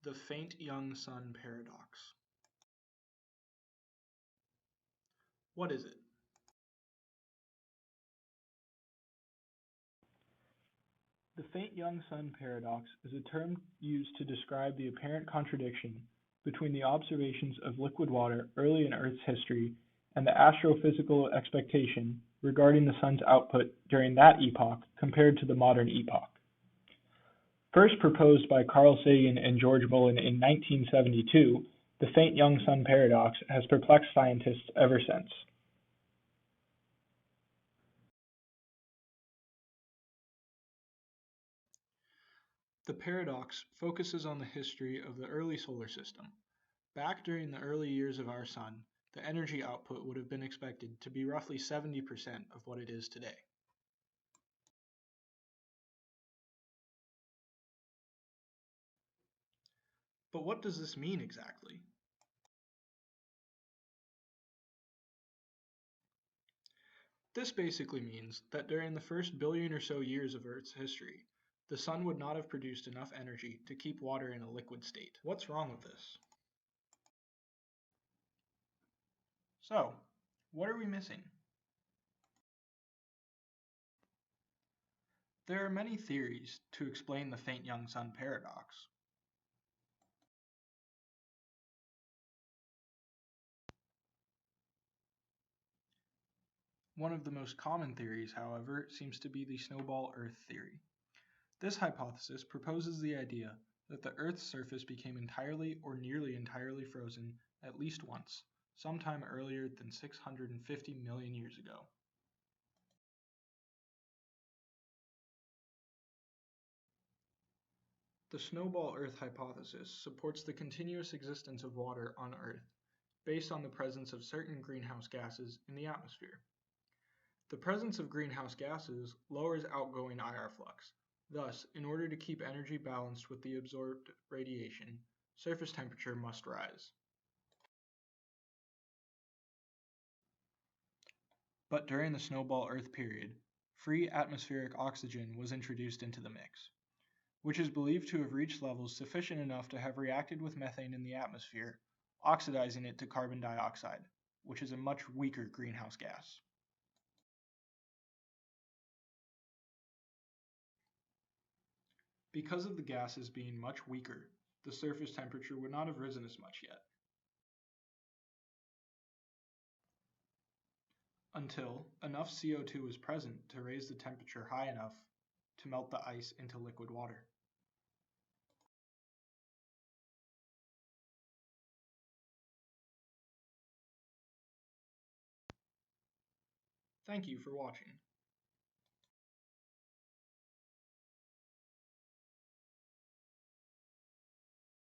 The faint young sun paradox. What is it? The faint young sun paradox is a term used to describe the apparent contradiction between the observations of liquid water early in Earth's history and the astrophysical expectation regarding the sun's output during that epoch compared to the modern epoch. First proposed by Carl Sagan and George Mullin in 1972, the faint young sun paradox has perplexed scientists ever since. The paradox focuses on the history of the early solar system. Back during the early years of our sun, the energy output would have been expected to be roughly 70% of what it is today. But what does this mean exactly? This basically means that during the first billion or so years of Earth's history, the sun would not have produced enough energy to keep water in a liquid state. What's wrong with this? So, what are we missing? There are many theories to explain the faint young sun paradox. One of the most common theories, however, seems to be the snowball Earth theory. This hypothesis proposes the idea that the Earth's surface became entirely or nearly entirely frozen at least once, sometime earlier than 650 million years ago. The snowball Earth hypothesis supports the continuous existence of water on Earth, based on the presence of certain greenhouse gases in the atmosphere. The presence of greenhouse gases lowers outgoing IR flux. Thus, in order to keep energy balanced with the absorbed radiation, surface temperature must rise. But during the snowball Earth period, free atmospheric oxygen was introduced into the mix, which is believed to have reached levels sufficient enough to have reacted with methane in the atmosphere, oxidizing it to carbon dioxide, which is a much weaker greenhouse gas. Because of the gases being much weaker, the surface temperature would not have risen as much yet. Until enough CO2 is present to raise the temperature high enough to melt the ice into liquid water. Thank you for watching.